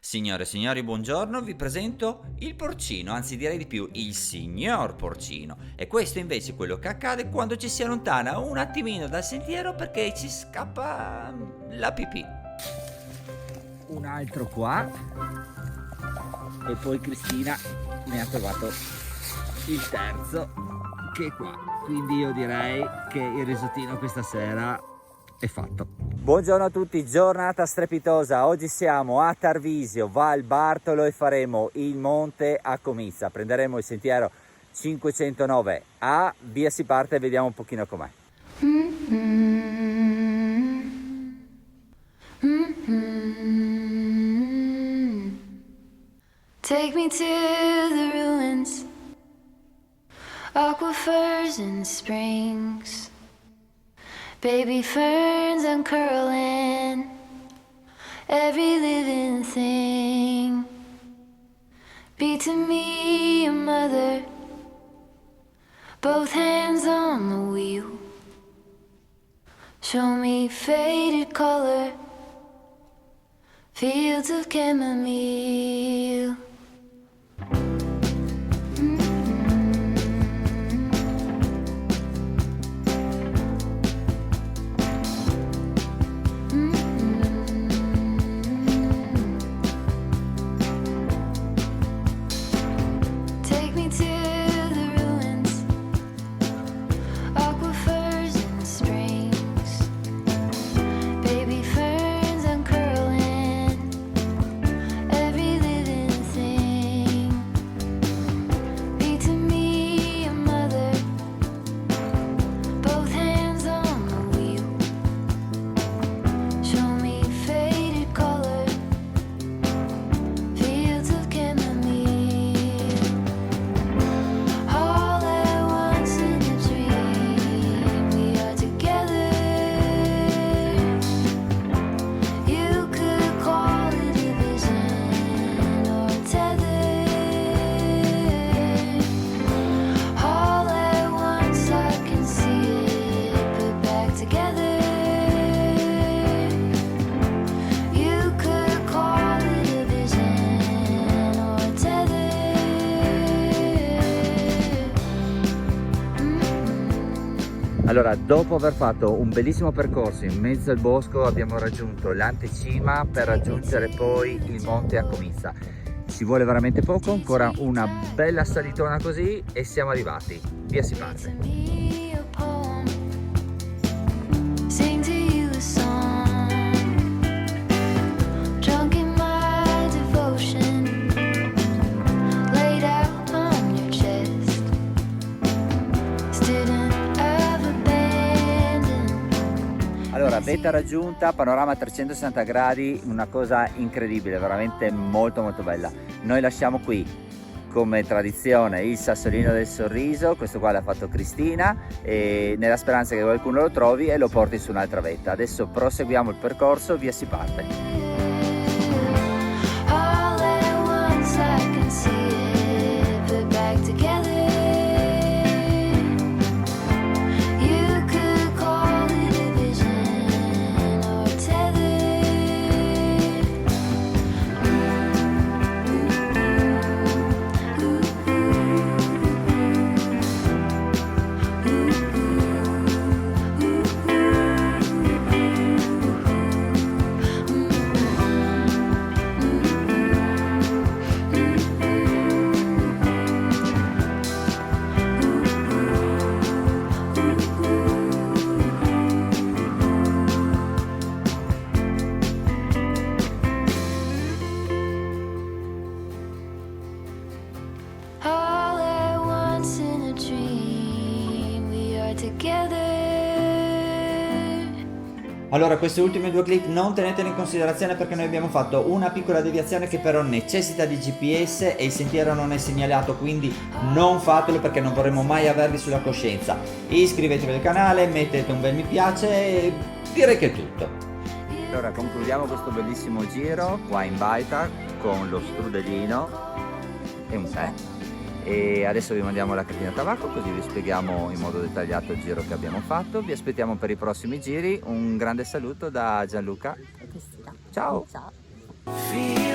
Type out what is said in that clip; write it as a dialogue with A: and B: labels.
A: Signore e signori, buongiorno, vi presento il porcino, anzi direi di più, il signor porcino. E questo invece è quello che accade quando ci si allontana un attimino dal sentiero perché ci scappa la pipì.
B: Un altro qua e poi Cristina ne ha trovato il terzo che è qua, quindi io direi che il risottino questa sera è fatto. Buongiorno a tutti, giornata strepitosa. Oggi siamo a Tarvisio, Val Bartolo, e faremo il monte a Comizza. Prenderemo il sentiero 509A, via si parte e vediamo un pochino com'è.
C: Take me to the ruins, aquifers and springs, baby ferns uncurling, every living thing. Be to me a mother, both hands on the wheel. Show me faded color, fields of chamomile. Take me to the ruins, aquifers and springs, baby ferns uncurling, every living thing. Be to me a mother, both hands on the wheel. Show me faded color, fields of chamomile. All at once in a dream, we are together. You could call it a vision or a tether. All at once I can see it put back together. You could call it a vision or a tether.
B: Allora, dopo aver fatto un bellissimo percorso in mezzo al bosco, abbiamo raggiunto l'antecima per raggiungere poi il monte a Comizza. Ci vuole veramente poco, ancora una bella salitona così e siamo arrivati. Via si parte.
C: Me a poem, sing to you a song, drunk in my devotion, laid out on your chest, student of abandon.
B: Allora, vetta raggiunta, panorama a 360 gradi, una cosa incredibile, veramente molto molto bella. Noi lasciamo qui, come tradizione, il sassolino del sorriso, questo qua l'ha fatto Cristina, e nella speranza che qualcuno lo trovi e lo porti su un'altra vetta. Adesso proseguiamo il percorso, via si parte.
C: All at once I can see it put back together. You could call it a vision or a tether. All at once in a dream, we are together.
A: Allora, queste ultime due clip non tenetele in considerazione perché noi abbiamo fatto una piccola deviazione che però necessita di GPS e il sentiero non è segnalato, quindi non fatelo perché non vorremmo mai avervi sulla coscienza. Iscrivetevi al canale, mettete un bel mi piace e direi che è tutto.
B: Allora, concludiamo questo bellissimo giro qua in baita con lo strudelino e un tè. E adesso vi mandiamo la cartina tabacco, così vi spieghiamo in modo dettagliato il giro che abbiamo fatto. Vi aspettiamo per i prossimi giri. Un grande saluto da Gianluca.
D: Cristina.
B: Ciao.
D: Ciao.
C: Feel